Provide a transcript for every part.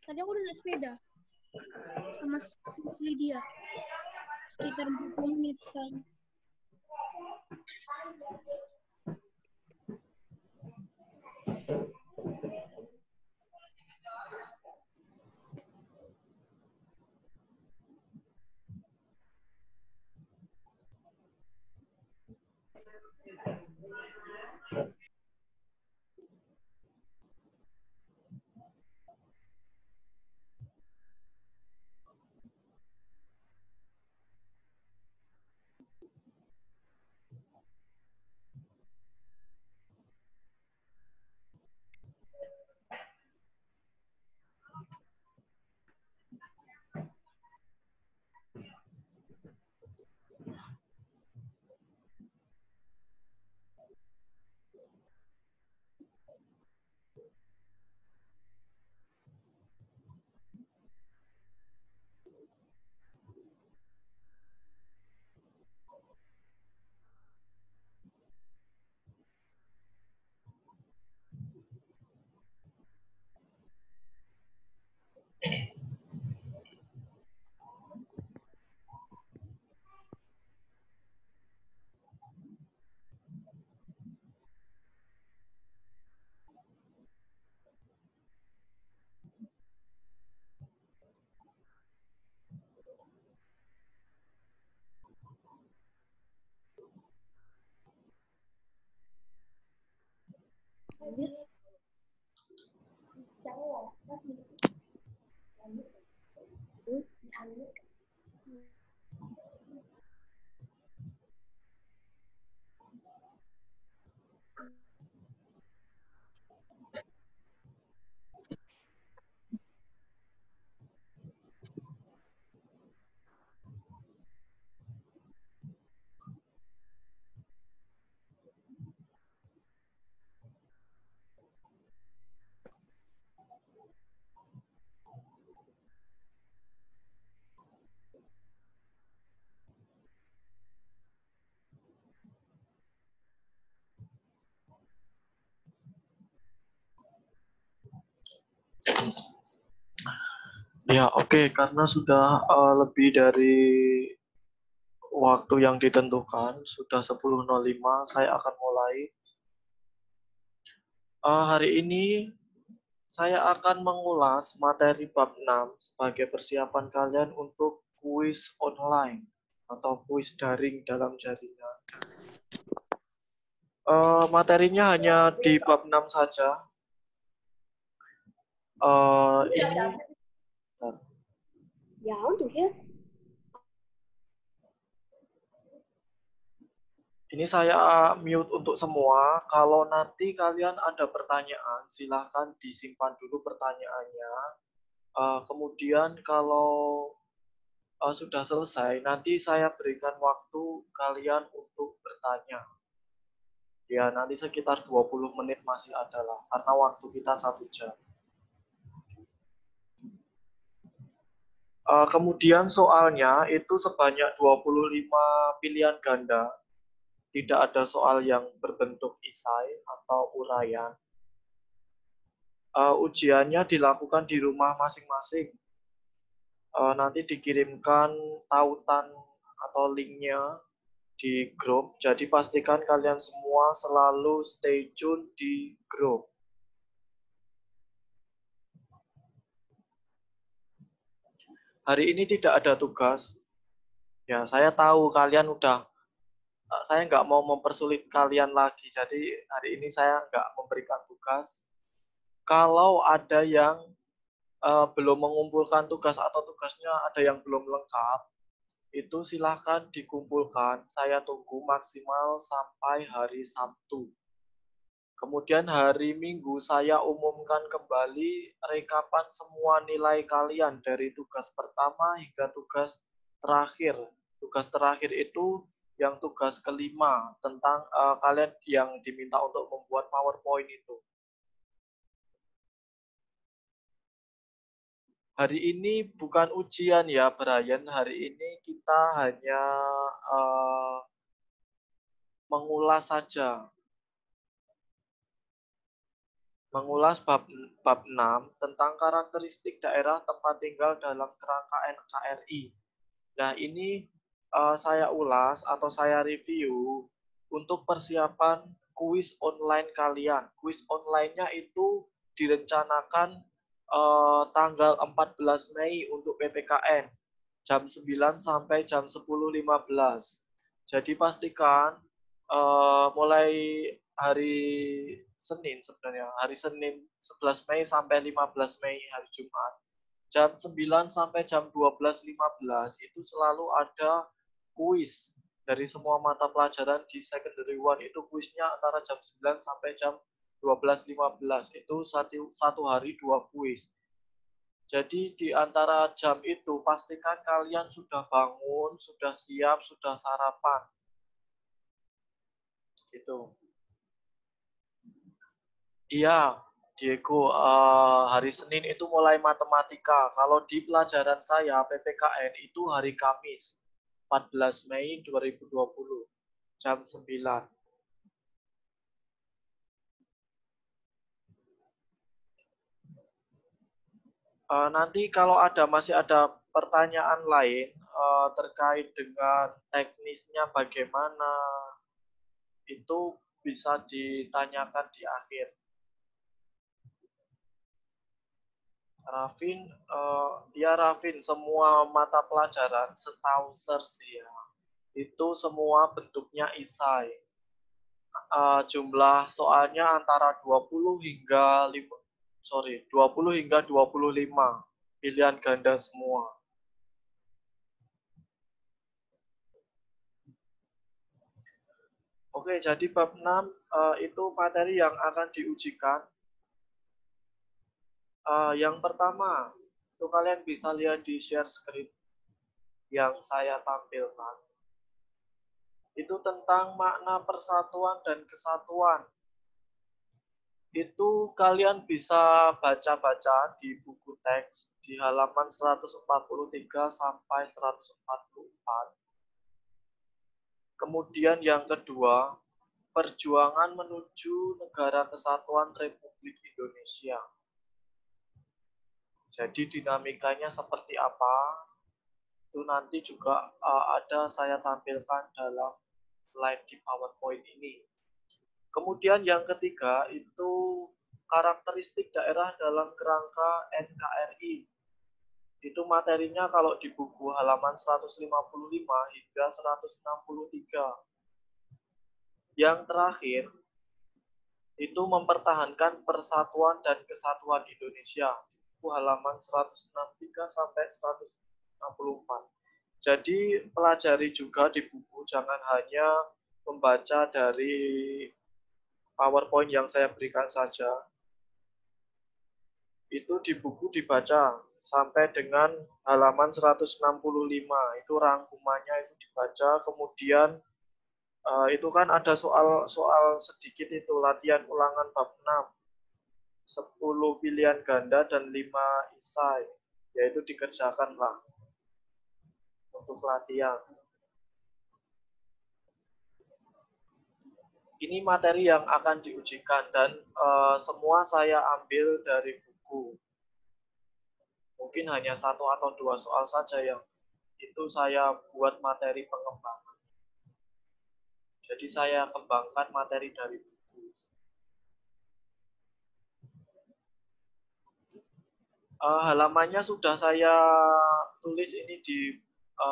Tadi aku udah naik sepeda sama si Lydia sekitar 20 menit kan. Ya, oke. Karena sudah lebih dari waktu yang ditentukan, sudah 10.05, saya akan mulai. Hari ini saya akan mengulas materi bab 6 sebagai persiapan kalian untuk kuis online atau kuis daring dalam jaringan. Materinya hanya di bab 6 saja. Ini saya mute untuk semua. Kalau nanti kalian ada pertanyaan, silahkan disimpan dulu pertanyaannya. Kemudian kalau sudah selesai, nanti saya berikan waktu kalian untuk bertanya. Ya, nanti sekitar 20 menit masih ada lah, karena waktu kita 1 jam. Kemudian soalnya itu sebanyak 25 pilihan ganda. Tidak ada soal yang berbentuk isai atau uraian. Ujiannya dilakukan di rumah masing-masing. Nanti dikirimkan tautan atau linknya di grup. Jadi pastikan kalian semua selalu stay tune di grup. Hari ini tidak ada tugas. Ya, saya tahu kalian saya nggak mau mempersulit kalian lagi. Jadi hari ini saya nggak memberikan tugas. Kalau ada yang belum mengumpulkan tugas atau tugasnya ada yang belum lengkap, itu silahkan dikumpulkan. Saya tunggu maksimal sampai hari Sabtu. Kemudian hari Minggu saya umumkan kembali rekapan semua nilai kalian dari tugas pertama hingga tugas terakhir. Tugas terakhir itu yang tugas kelima tentang kalian yang diminta untuk membuat PowerPoint itu. Hari ini bukan ujian ya, Brian. Hari ini kita hanya mengulas saja. Mengulas bab 6 tentang karakteristik daerah tempat tinggal dalam kerangka NKRI. Nah, ini saya ulas atau saya review untuk persiapan kuis online kalian. Kuis online-nya itu direncanakan tanggal 14 Mei untuk PPKN. Jam 9 sampai jam 10.15. Jadi pastikan mulai hari Senin sebenarnya, hari Senin 11 Mei sampai 15 Mei hari Jumat. Jam 9 sampai jam 12.15 itu selalu ada kuis dari semua mata pelajaran di Secondary One. Itu kuisnya antara jam 9 sampai jam 12.15. Itu satu hari 2 kuis. Jadi di antara jam itu pastikan kalian sudah bangun, sudah siap, sudah sarapan. Gitu. Iya, Diego, hari Senin itu mulai matematika. Kalau di pelajaran saya, PPKN itu hari Kamis, 14 Mei 2020, jam 9. Nanti kalau masih ada pertanyaan lain terkait dengan teknisnya bagaimana, itu bisa ditanyakan di akhir. Rafin, ya Rafin, semua mata pelajaran setahu sih ya, itu semua bentuknya isai. Jumlah soalnya antara 20 hingga 25 pilihan ganda semua. Oke, jadi bab 6 itu materi yang akan diujikan. Yang pertama, itu kalian bisa lihat di share screen yang saya tampilkan. Itu tentang makna persatuan dan kesatuan. Itu kalian bisa baca-baca di buku teks di halaman 143 sampai 144. Kemudian yang kedua, perjuangan menuju negara kesatuan Republik Indonesia. Jadi dinamikanya seperti apa? Itu nanti juga ada saya tampilkan dalam slide di PowerPoint ini. Kemudian yang ketiga itu karakteristik daerah dalam kerangka NKRI. Itu materinya kalau di buku halaman 155 hingga 163. Yang terakhir itu mempertahankan persatuan dan kesatuan Indonesia. Buku halaman 163 sampai 164. Jadi pelajari juga di buku, jangan hanya membaca dari PowerPoint yang saya berikan saja. Itu di buku dibaca sampai dengan halaman 165. Itu rangkumannya itu dibaca, kemudian itu kan ada soal sedikit itu latihan ulangan bab 6. 10 pilihan ganda dan 5 esai. Yaitu dikerjakanlah untuk latihan. Ini materi yang akan diujikan dan semua saya ambil dari buku. Mungkin hanya 1 atau 2 soal saja yang itu saya buat materi pengembangan. Jadi saya kembangkan materi dari buku. Halamannya sudah saya tulis ini di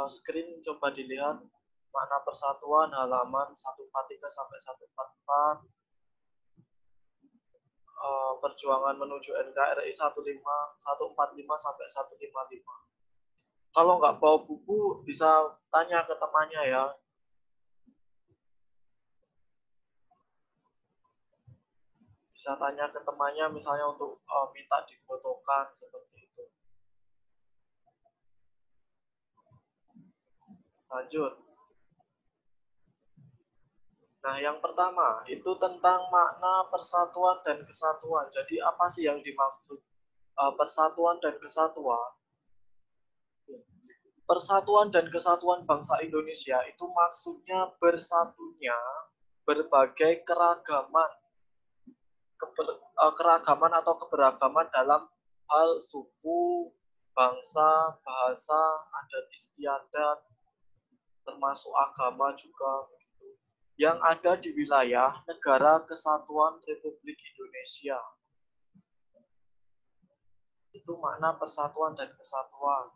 screen, coba dilihat. Makna persatuan halaman 143 sampai 144. Perjuangan menuju NKRI 145 sampai 155. Kalau nggak bawa buku bisa tanya ke temannya ya. Bisa tanya ke temannya misalnya untuk minta difotokan seperti itu. Lanjut. Nah, yang pertama itu tentang makna persatuan dan kesatuan. Jadi apa sih yang dimaksud persatuan dan kesatuan? Persatuan dan kesatuan bangsa Indonesia itu maksudnya bersatunya berbagai keragaman, keragaman atau keberagaman dalam hal suku, bangsa, bahasa, adat istiadat, termasuk agama juga, yang ada di wilayah Negara Kesatuan Republik Indonesia. Itu makna persatuan dan kesatuan.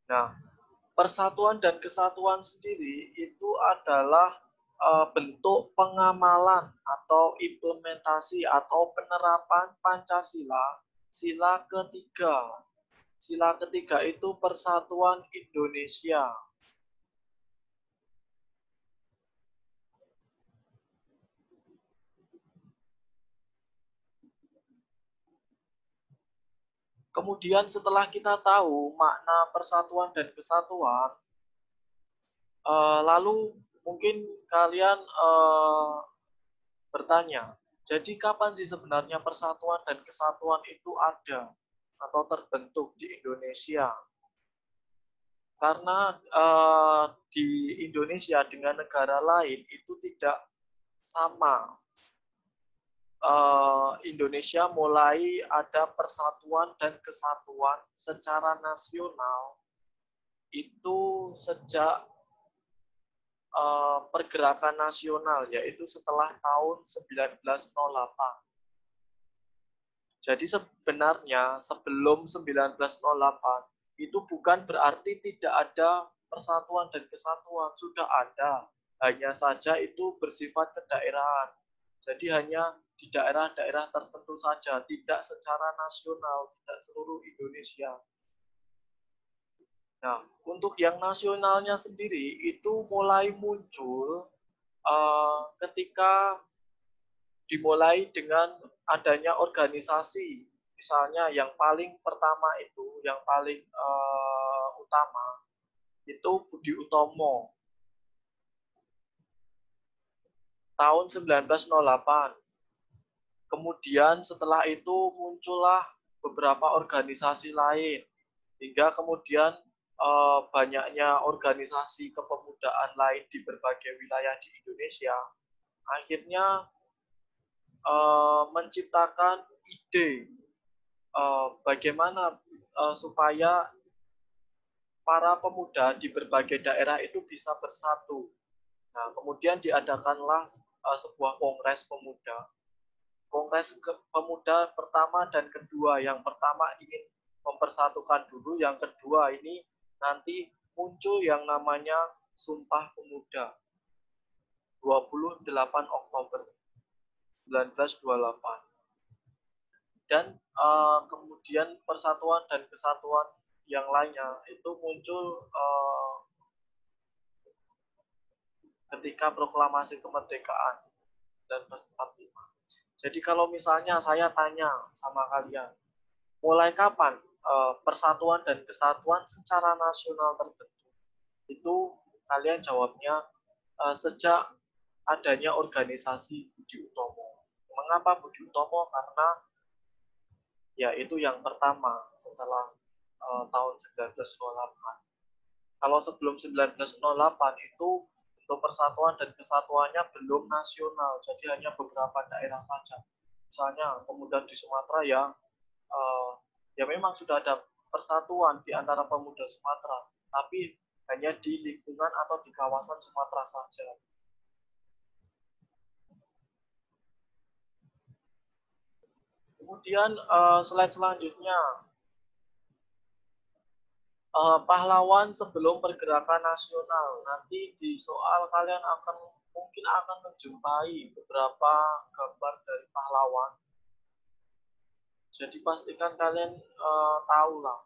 Nah, persatuan dan kesatuan sendiri itu adalah bentuk pengamalan atau implementasi atau penerapan Pancasila, sila ketiga. Sila ketiga itu persatuan Indonesia. Kemudian setelah kita tahu makna persatuan dan kesatuan, lalu mungkin kalian bertanya, jadi kapan sih sebenarnya persatuan dan kesatuan itu ada atau terbentuk di Indonesia? Karena di Indonesia dengan negara lain itu tidak sama. Indonesia mulai ada persatuan dan kesatuan secara nasional itu sejak pergerakan nasional, yaitu setelah tahun 1908. Jadi sebenarnya sebelum 1908 itu bukan berarti tidak ada persatuan dan kesatuan, sudah ada. Hanya saja itu bersifat kedaerahan. Jadi hanya di daerah-daerah tertentu saja, tidak secara nasional, tidak seluruh Indonesia. Nah, untuk yang nasionalnya sendiri itu mulai muncul ketika dimulai dengan adanya organisasi. Misalnya yang paling pertama itu, yang paling utama, itu Budi Utomo. Tahun 1908. Kemudian setelah itu muncullah beberapa organisasi lain. Hingga kemudian banyaknya organisasi kepemudaan lain di berbagai wilayah di Indonesia. Akhirnya menciptakan ide bagaimana supaya para pemuda di berbagai daerah itu bisa bersatu. Nah, kemudian diadakanlah sebuah kongres pemuda. Kongres pemuda pertama dan kedua. Yang pertama ingin mempersatukan dulu, yang kedua ini nanti muncul yang namanya Sumpah Pemuda. 28 Oktober 1928. Dan kemudian persatuan dan kesatuan yang lainnya itu muncul ketika proklamasi kemerdekaan 1945. Jadi kalau misalnya saya tanya sama kalian, mulai kapan persatuan dan kesatuan secara nasional terbentuk? Itu kalian jawabnya sejak adanya organisasi Budi Utomo. Mengapa Budi Utomo? Karena ya itu yang pertama setelah tahun 1908. Kalau sebelum 1908 itu untuk persatuan dan kesatuannya belum nasional, jadi hanya beberapa daerah saja. Misalnya pemuda di Sumatera ya memang sudah ada persatuan di antara pemuda Sumatera, tapi hanya di lingkungan atau di kawasan Sumatera saja. Kemudian slide selanjutnya, pahlawan sebelum pergerakan nasional. Nanti di soal kalian mungkin akan menjumpai beberapa gambar dari pahlawan. Jadi pastikan kalian tahu lah.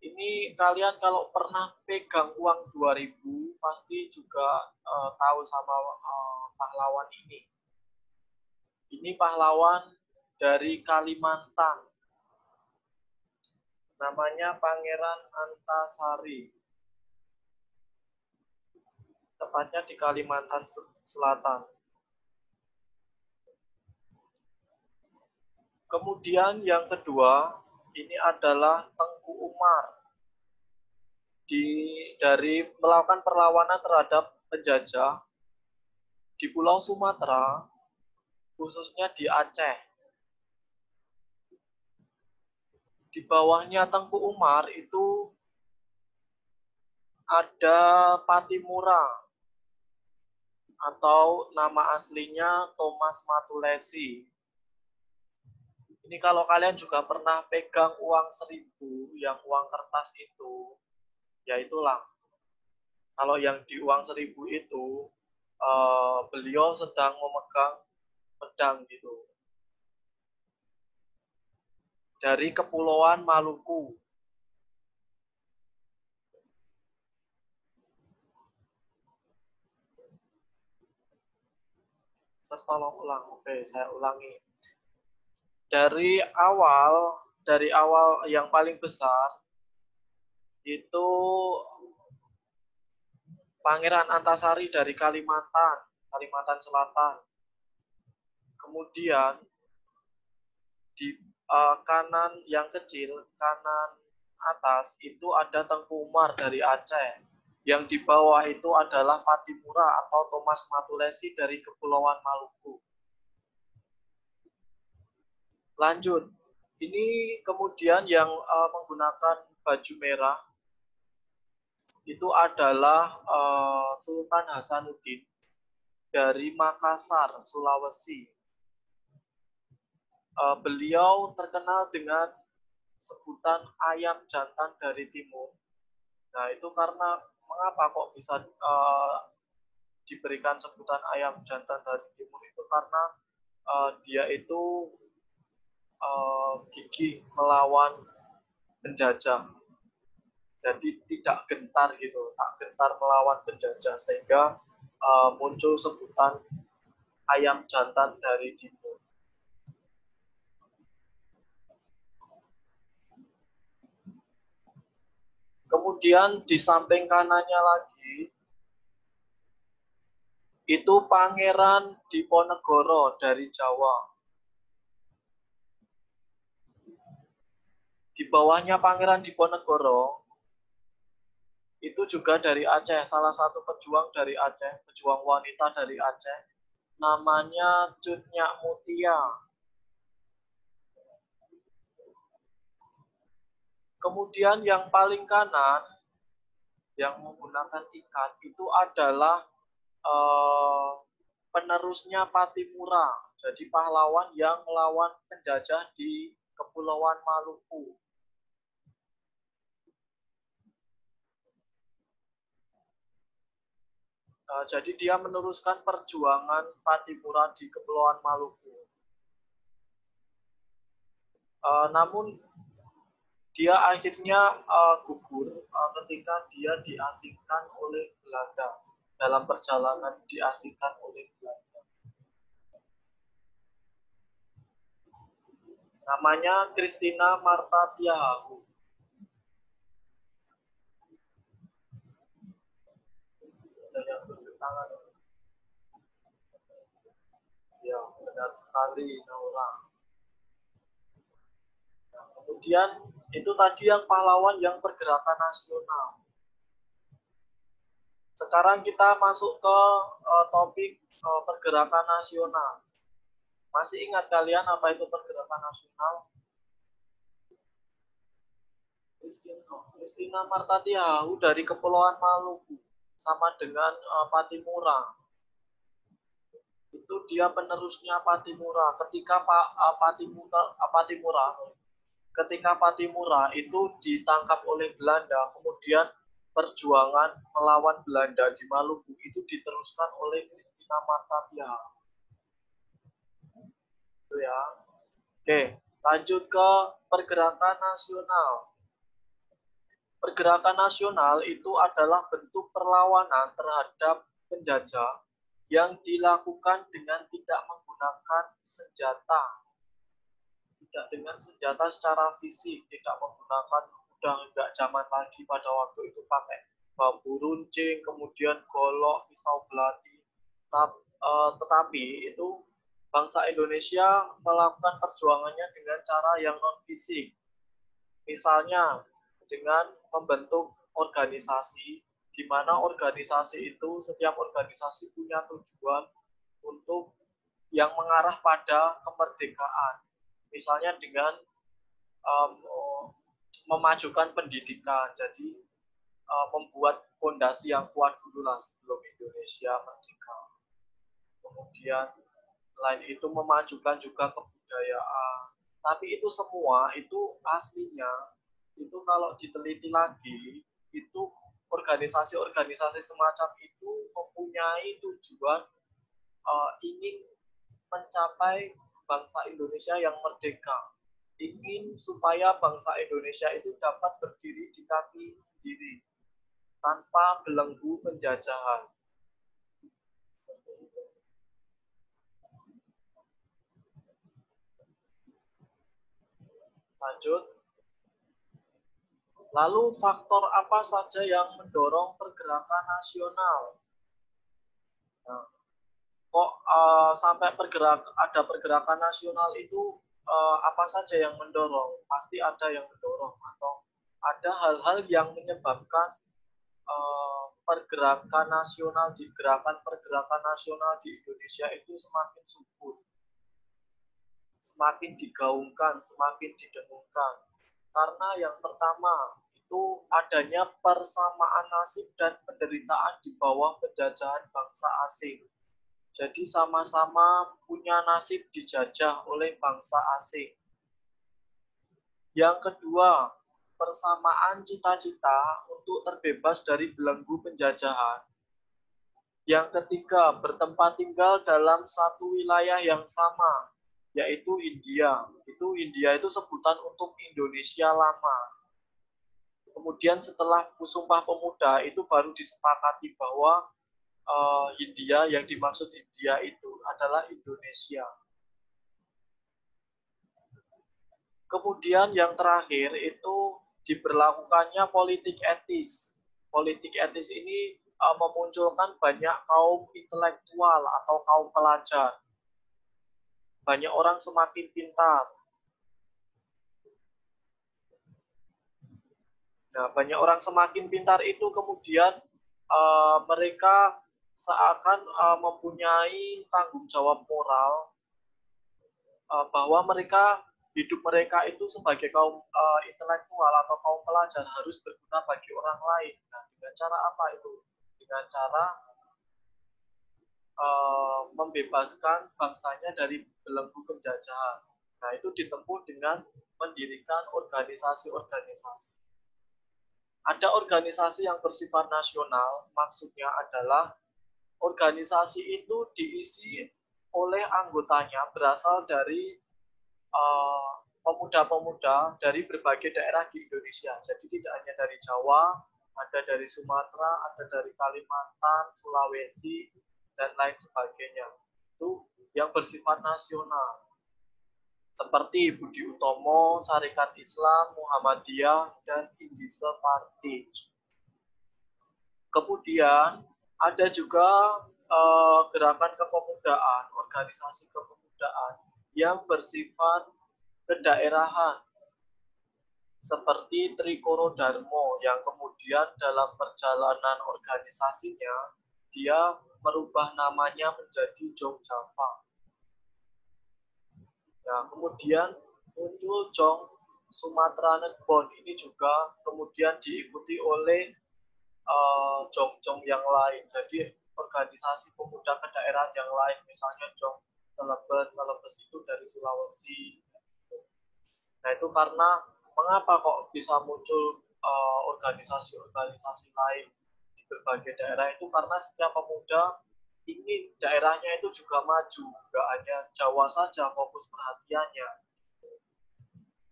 Ini kalian kalau pernah pegang uang 2000 pasti juga tahu sama pahlawan ini. Ini pahlawan dari Kalimantan. Namanya Pangeran Antasari. Tepatnya di Kalimantan Selatan. Kemudian yang kedua, ini adalah Tengku Umar. Dari melakukan perlawanan terhadap penjajah di Pulau Sumatera, khususnya di Aceh. Di bawahnya Tengku Umar itu ada Patimura atau nama aslinya Thomas Matulesi. Ini kalau kalian juga pernah pegang uang 1000 yang uang kertas itu, ya itulah. Kalau yang di uang 1000 itu, beliau sedang memegang pedang gitu. Dari Kepulauan Maluku. Tolong ulang, oke saya ulangi. Dari awal yang paling besar, itu Pangeran Antasari dari Kalimantan Selatan. Kemudian di kanan yang kecil, kanan atas itu ada Tengku Umar dari Aceh. Yang di bawah itu adalah Patimura atau Thomas Matulesi dari Kepulauan Maluku. Lanjut, ini kemudian yang menggunakan baju merah itu adalah Sultan Hasanuddin dari Makassar, Sulawesi. Beliau terkenal dengan sebutan ayam jantan dari timur. Nah, itu karena mengapa kok bisa diberikan sebutan ayam jantan dari timur itu karena dia itu gigih melawan penjajah. Jadi tidak gentar gitu, tak gentar melawan penjajah sehingga muncul sebutan ayam jantan dari timur. Kemudian di samping kanannya lagi itu Pangeran Diponegoro dari Jawa. Di bawahnya Pangeran Diponegoro itu juga dari Aceh, salah satu pejuang dari Aceh, pejuang wanita dari Aceh, namanya Cut Nyak Mutia. Kemudian yang paling kanan, yang menggunakan ikat, itu adalah penerusnya Patimura, jadi pahlawan yang melawan penjajah di Kepulauan Maluku. Jadi dia meneruskan perjuangan Patimura di Kepulauan Maluku. Namun dia akhirnya gugur ketika dia diasingkan oleh Belanda. Dalam perjalanan diasingkan oleh Belanda. Namanya Christina Marta Tiahahu. Yang tunjuk tangan. Ya, benar sekali, Naura. Nah, kemudian itu tadi yang pahlawan yang pergerakan nasional. Sekarang kita masuk ke topik pergerakan nasional. Masih ingat kalian apa itu pergerakan nasional? Christina Marta Tiahahu dari Kepulauan Maluku sama dengan Patimura. Itu dia penerusnya Patimura. Ketika Patimura itu ditangkap oleh Belanda, kemudian perjuangan melawan Belanda di Maluku itu diteruskan oleh Christina Marta Tiahahu. Itu ya. Oke, lanjut ke pergerakan nasional. Pergerakan nasional itu adalah bentuk perlawanan terhadap penjajah yang dilakukan dengan tidak menggunakan senjata. Tidak dengan senjata secara fisik, tidak menggunakan, udah enggak zaman lagi pada waktu itu pakai bambu runcing, kemudian golok, pisau belati. Tetapi itu bangsa Indonesia melakukan perjuangannya dengan cara yang non-fisik. Misalnya dengan membentuk organisasi, di mana organisasi itu, setiap organisasi punya tujuan untuk yang mengarah pada kemerdekaan. Misalnya dengan memajukan pendidikan, jadi membuat fondasi yang kuat dulu lah sebelum Indonesia merdeka. Kemudian selain itu memajukan juga kebudayaan. Tapi itu semua itu aslinya itu kalau diteliti lagi itu organisasi-organisasi semacam itu mempunyai tujuan ingin mencapai bangsa Indonesia yang merdeka, ingin supaya bangsa Indonesia itu dapat berdiri di kaki sendiri tanpa belenggu penjajahan. Lanjut. Lalu faktor apa saja yang mendorong pergerakan nasional? Nah, kok sampai ada pergerakan nasional itu apa saja yang mendorong? Pasti ada yang mendorong atau ada hal-hal yang menyebabkan pergerakan nasional pergerakan nasional di Indonesia itu semakin subur, semakin digaungkan, semakin didengungkan. Karena yang pertama itu adanya persamaan nasib dan penderitaan di bawah penjajahan bangsa asing. Jadi sama-sama punya nasib dijajah oleh bangsa asing. Yang kedua, persamaan cita-cita untuk terbebas dari belenggu penjajahan. Yang ketiga, bertempat tinggal dalam satu wilayah yang sama, yaitu India. India itu sebutan untuk Indonesia lama. Kemudian setelah Sumpah Pemuda itu baru disepakati bahwa India, yang dimaksud India itu adalah Indonesia. Kemudian yang terakhir itu diberlakukannya politik etis. Politik etis ini memunculkan banyak kaum intelektual atau kaum pelajar. Banyak orang semakin pintar. Nah, banyak orang semakin pintar itu kemudian mereka seakan mempunyai tanggung jawab moral bahwa hidup mereka itu sebagai kaum intelektual atau kaum pelajar harus berguna bagi orang lain. Nah, dengan cara apa itu? Dengan cara membebaskan bangsanya dari belenggu penjajahan. Nah, itu ditempuh dengan mendirikan organisasi-organisasi. Ada organisasi yang bersifat nasional, maksudnya adalah organisasi itu diisi oleh anggotanya berasal dari pemuda-pemuda dari berbagai daerah di Indonesia. Jadi tidak hanya dari Jawa, ada dari Sumatera, ada dari Kalimantan, Sulawesi, dan lain sebagainya. Itu yang bersifat nasional. seperti Budi Utomo, Sarekat Islam, Muhammadiyah, dan Indische Party. Kemudian ada juga gerakan kepemudaan, organisasi kepemudaan yang bersifat kedaerahan, seperti Trikoro Darmo yang kemudian dalam perjalanan organisasinya dia merubah namanya menjadi Jong Java. Nah, kemudian muncul Jong Sumatera Netbon, ini juga kemudian diikuti oleh Jong-Jong yang lain. Jadi organisasi pemuda kedaerahan yang lain, misalnya Jong Celebes itu dari Sulawesi. Nah, itu karena mengapa kok bisa muncul organisasi-organisasi lain di berbagai daerah, itu karena setiap pemuda ingin daerahnya itu juga maju, nggak hanya Jawa saja fokus perhatiannya.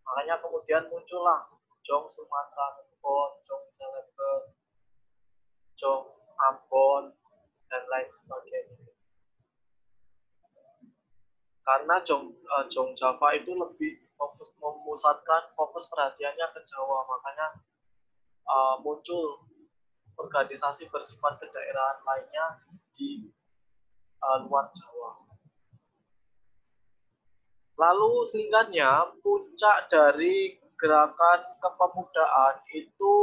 Makanya kemudian muncullah Jong Sumatera Netbon, Jong Celebes, Jong Ambon, dan lain sebagainya. Karena Jong Java itu lebih fokus memusatkan fokus perhatiannya ke Jawa, makanya muncul organisasi bersifat kedaerahan lainnya di luar Jawa. Lalu singkatnya, puncak dari gerakan kepemudaan itu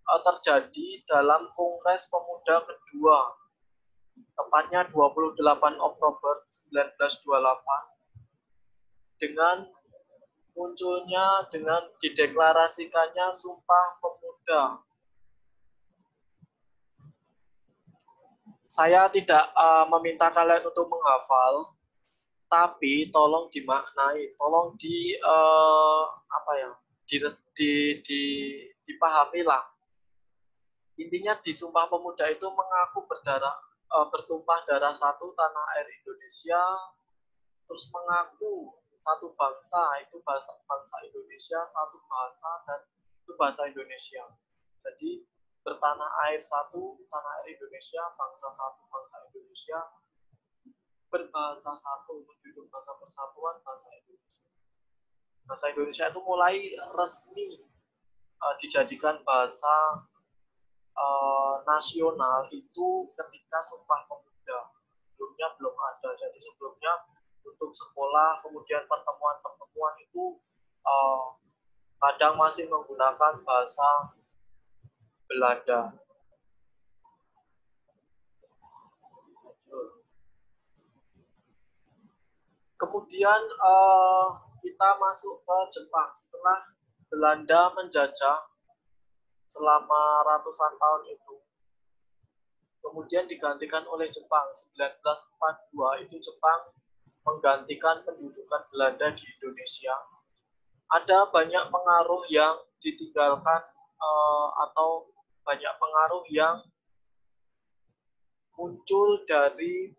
terjadi dalam Kongres Pemuda kedua, tepatnya 28 Oktober 1928, dengan munculnya, dengan dideklarasikannya Sumpah Pemuda. Saya tidak meminta kalian untuk menghafal, tapi tolong dimaknai, tolong dipahami lah. Intinya di Sumpah Pemuda itu mengaku bertumpah darah satu tanah air Indonesia, terus mengaku satu bangsa, itu bangsa Indonesia, satu bahasa, dan itu bahasa Indonesia. Jadi bertanah air satu, tanah air Indonesia, bangsa satu, bangsa Indonesia, berbahasa satu, menjunjung bahasa persatuan, bahasa Indonesia. Bahasa Indonesia itu mulai resmi dijadikan bahasa nasional itu ketika Sumpah Pemuda. Sebelumnya belum ada. Jadi sebelumnya untuk sekolah, kemudian pertemuan-pertemuan itu kadang masih menggunakan bahasa Belanda. Kemudian kita masuk ke Jepang. Setelah Belanda menjajah selama ratusan tahun itu, kemudian digantikan oleh Jepang. 1942 itu Jepang menggantikan pendudukan Belanda di Indonesia. Ada banyak pengaruh yang ditinggalkan atau banyak pengaruh yang muncul dari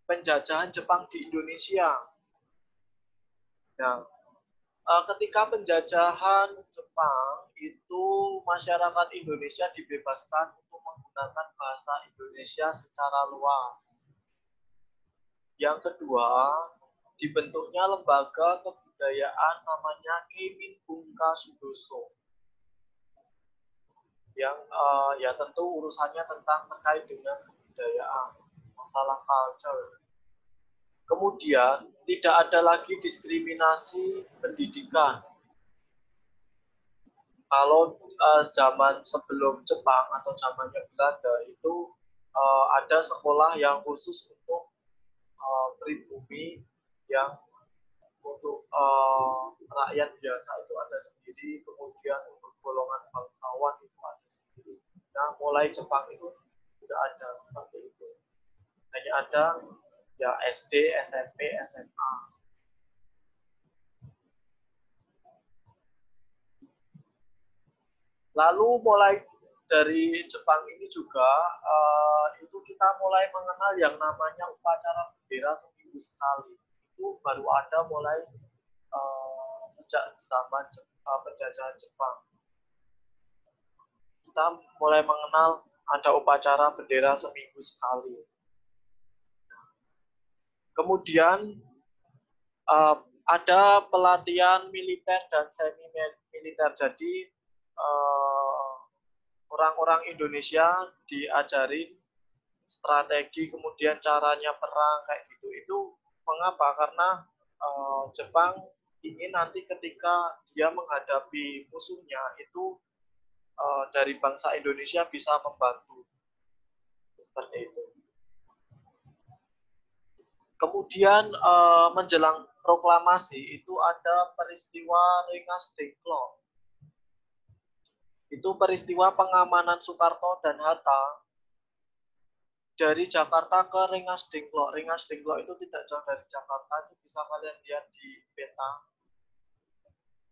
penjajahan Jepang di Indonesia. Nah, ketika penjajahan Jepang itu masyarakat Indonesia dibebaskan untuk menggunakan bahasa Indonesia secara luas. Yang kedua, dibentuknya lembaga kebudayaan namanya Keimin Bungka Sudoso. Yang ya tentu urusannya terkait dengan kebudayaan, masalah culture. Kemudian tidak ada lagi diskriminasi pendidikan. Kalau zaman sebelum Jepang atau zamannya Belanda itu ada sekolah yang khusus untuk pribumi, yang untuk rakyat biasa itu ada sendiri, kemudian untuk golongan bangsawan itu ada sendiri. Nah, mulai Jepang itu tidak ada seperti itu. Hanya ada ya SD, SMP, SMA. Lalu mulai dari Jepang ini juga itu kita mulai mengenal yang namanya upacara bendera seminggu sekali. Itu baru ada mulai sejak zaman penjajahan Jepang. Kita mulai mengenal ada upacara bendera seminggu sekali. Kemudian ada pelatihan militer dan semi militer. Jadi orang-orang Indonesia diajarin strategi, kemudian caranya perang kayak gitu. Itu mengapa? Karena Jepang ingin nanti ketika dia menghadapi musuhnya itu dari bangsa Indonesia bisa membantu seperti itu. Kemudian menjelang proklamasi itu ada peristiwa Rengas Dengklok. Itu peristiwa pengamanan Soekarno dan Hatta dari Jakarta ke Rengas Dengklok. Rengas Dengklok itu tidak jauh dari Jakarta, itu bisa kalian lihat di peta.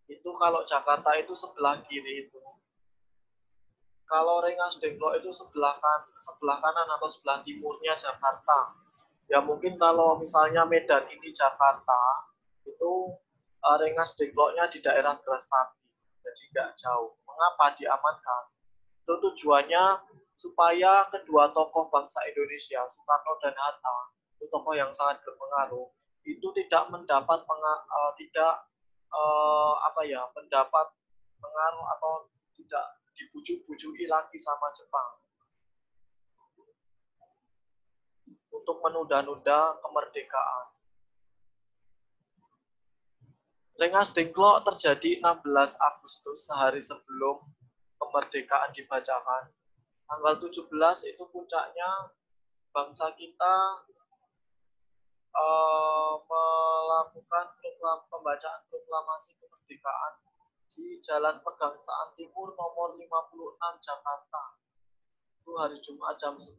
Itu kalau Jakarta itu sebelah kiri itu. Kalau Rengas Dengklok itu sebelah kanan atau sebelah timurnya Jakarta. Ya mungkin kalau misalnya Medan ini Jakarta, itu Rengas Dengkloknya di daerah Grastagi, jadi nggak jauh. Mengapa diamankan? Itu tujuannya supaya kedua tokoh bangsa Indonesia, Soekarno dan Hatta, itu tokoh yang sangat berpengaruh, itu tidak mendapat mendapat pengaruh atau tidak dibujuk-bujuki lagi sama Jepang untuk menunda-nunda kemerdekaan. Rengas Dengklok terjadi 16 Agustus, sehari sebelum kemerdekaan dibacakan. Tanggal 17 itu puncaknya bangsa kita melakukan pembacaan proklamasi kemerdekaan di Jalan Pegangsaan Timur nomor 56 Jakarta. Itu hari Jumat jam 10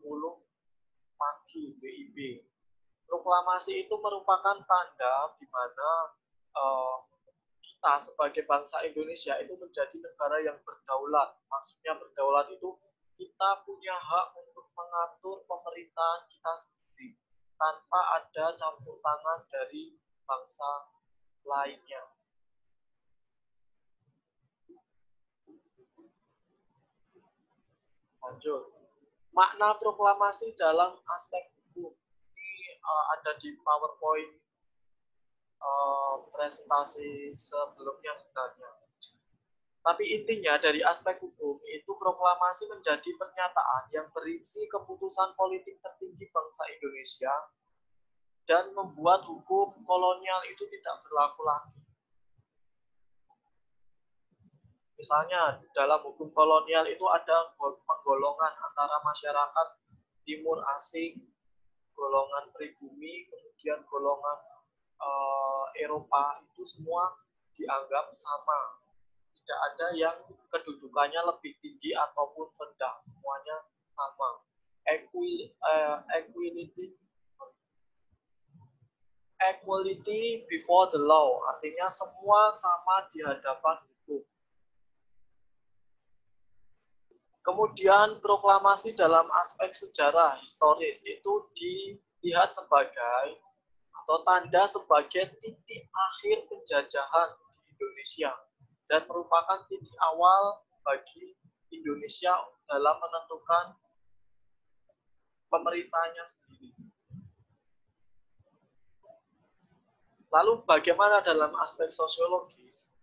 pagi WIB. Proklamasi itu merupakan tanda di mana kita sebagai bangsa Indonesia itu menjadi negara yang berdaulat. Maksudnya berdaulat itu kita punya hak untuk mengatur pemerintahan kita sendiri tanpa ada campur tangan dari bangsa lainnya. Lanjut. Makna proklamasi dalam aspek hukum ini ada di PowerPoint presentasi sebelumnya sebenarnya. Tapi intinya dari aspek hukum itu proklamasi menjadi pernyataan yang berisi keputusan politik tertinggi bangsa Indonesia dan membuat hukum kolonial itu tidak berlaku lagi. Misalnya dalam hukum kolonial itu ada penggolongan antara masyarakat timur asing, golongan pribumi, kemudian golongan Eropa, itu semua dianggap sama. Tidak ada yang kedudukannya lebih tinggi ataupun rendah, semuanya sama. Equality before the law, artinya semua sama di hadapan hukum. Kemudian proklamasi dalam aspek sejarah historis itu dilihat sebagai atau tanda sebagai titik akhir penjajahan di Indonesia dan merupakan titik awal bagi Indonesia dalam menentukan pemerintahnya sendiri. Lalu bagaimana dalam aspek sosiologis?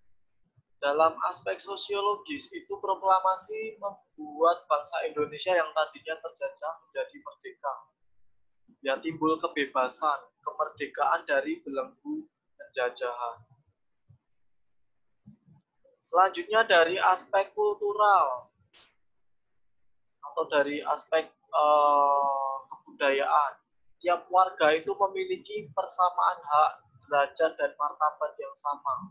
Dalam aspek sosiologis itu proklamasi membuat bangsa Indonesia yang tadinya terjajah menjadi merdeka. Ya timbul kebebasan, kemerdekaan dari belenggu penjajahan. Selanjutnya dari aspek kultural atau dari aspek kebudayaan, tiap warga itu memiliki persamaan hak, derajat dan martabat yang sama.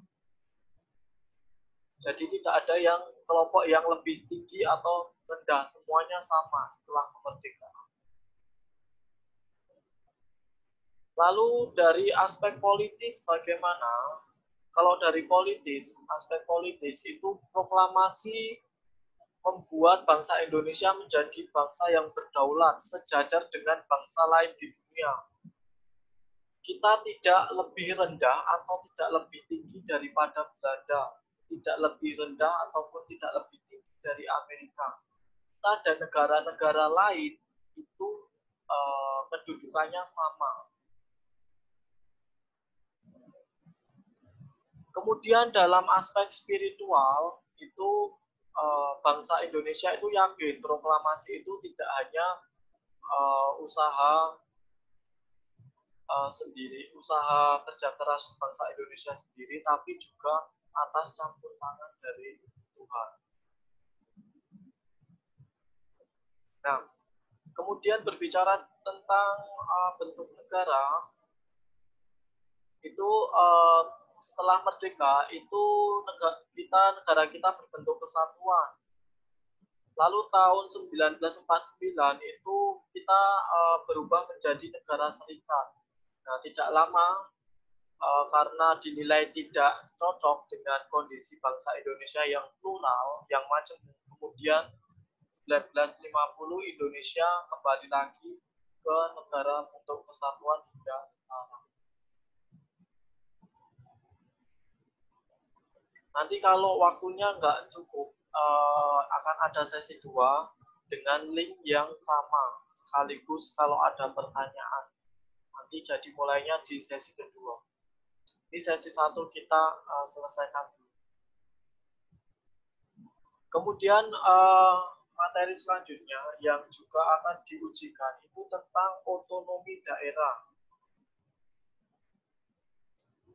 Jadi tidak ada yang kelompok yang lebih tinggi atau rendah, semuanya sama setelah kemerdekaan. Lalu dari aspek politis bagaimana? Kalau dari aspek politis itu proklamasi membuat bangsa Indonesia menjadi bangsa yang berdaulat, sejajar dengan bangsa lain di dunia. Kita tidak lebih rendah atau tidak lebih tinggi daripada Belanda, tidak lebih rendah ataupun tidak lebih tinggi dari Amerika. Kita dan negara-negara lain itu kedudukannya sama. Kemudian dalam aspek spiritual itu bangsa Indonesia itu yakin proklamasi itu tidak hanya usaha sendiri, usaha kerja keras bangsa Indonesia sendiri, tapi juga atas campur tangan dari Tuhan. Nah, kemudian berbicara tentang bentuk negara, itu setelah merdeka itu negara kita berbentuk kesatuan. Lalu tahun 1949 itu kita berubah menjadi negara serikat. Nah, tidak lama karena dinilai tidak cocok dengan kondisi bangsa Indonesia yang plural, yang macam, kemudian 1950 Indonesia kembali lagi ke negara bentuk kesatuan hingga sekarang. Nanti kalau waktunya nggak cukup, akan ada sesi 2 dengan link yang sama, sekaligus kalau ada pertanyaan. Nanti jadi mulainya di sesi kedua. Ini sesi 1 kita selesaikan dulu. Kemudian materi selanjutnya yang juga akan diujikan itu tentang otonomi daerah.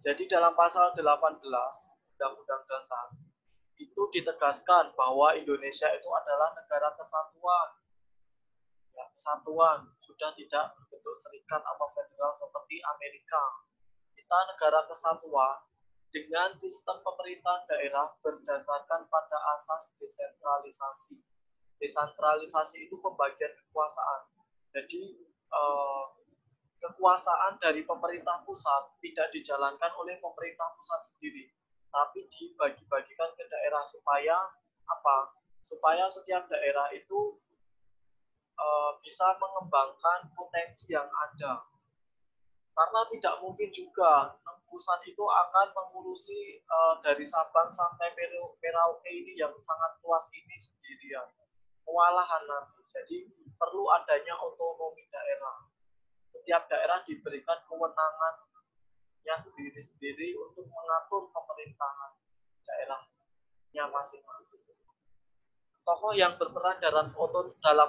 Jadi dalam pasal 18 Undang-Undang Dasar itu ditegaskan bahwa Indonesia itu adalah negara kesatuan. Ya, kesatuan, sudah tidak berbentuk serikat atau federal seperti Amerika. Kita negara kesatuan dengan sistem pemerintahan daerah berdasarkan pada asas desentralisasi. Desentralisasi itu pembagian kekuasaan. Jadi kekuasaan dari pemerintah pusat tidak dijalankan oleh pemerintah pusat sendiri, tapi dibagi-bagikan ke daerah supaya apa? Supaya setiap daerah itu bisa mengembangkan potensi yang ada. Karena tidak mungkin juga pusat itu akan mengurusi dari Sabang sampai Merauke ini yang sangat luas ini sendirian. Kewalahan nanti. Jadi perlu adanya otonomi daerah. Setiap daerah diberikan kewenangannya sendiri-sendiri untuk mengatur pemerintahan daerahnya masing-masing. Tokoh yang berperan dalam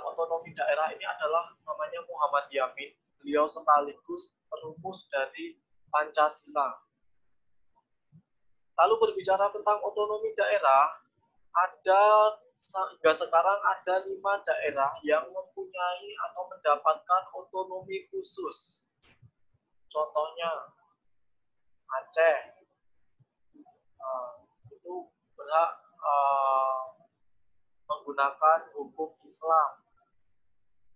otonomi daerah ini adalah namanya Muhammad Yamin. Beliau sekaligus perumus dari Pancasila. Lalu berbicara tentang otonomi daerah, hingga sekarang ada 5 daerah yang mempunyai atau mendapatkan otonomi khusus. Contohnya Aceh, itu berhak menggunakan hukum Islam.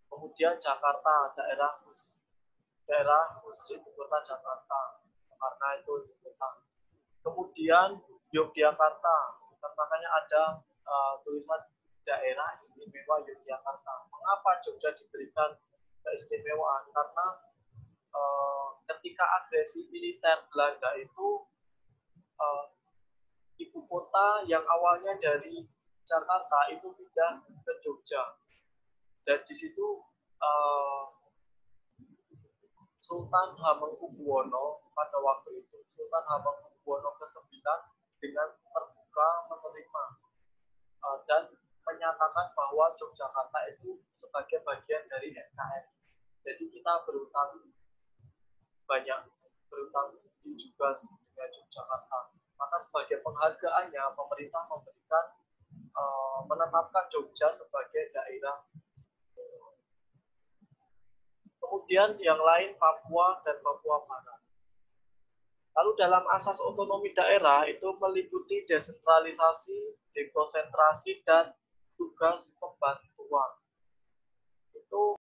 Kemudian Jakarta, daerah khusus ibu kota Jakarta, karena itu ibu kota. Kemudian Yogyakarta, makanya ada tulisan daerah istimewa Yogyakarta. Mengapa Jogja diberikan keistimewaan? Karena ketika agresi militer Belanda itu ibu kota yang awalnya dari Jakarta itu pindah ke Jogja, dan di situ Sultan Hamengkubuwono pada waktu itu, Sultan Hamengkubuwono ke-9 dengan terbuka menerima dan menyatakan bahwa Yogyakarta itu sebagai bagian dari NKRI. Jadi kita berutang juga dengan Yogyakarta. Maka sebagai penghargaannya pemerintah menetapkan Jogja sebagai daerah. Kemudian yang lain Papua dan Papua Barat. Lalu dalam asas otonomi daerah itu meliputi desentralisasi, dekonsentrasi, dan tugas pembantuan.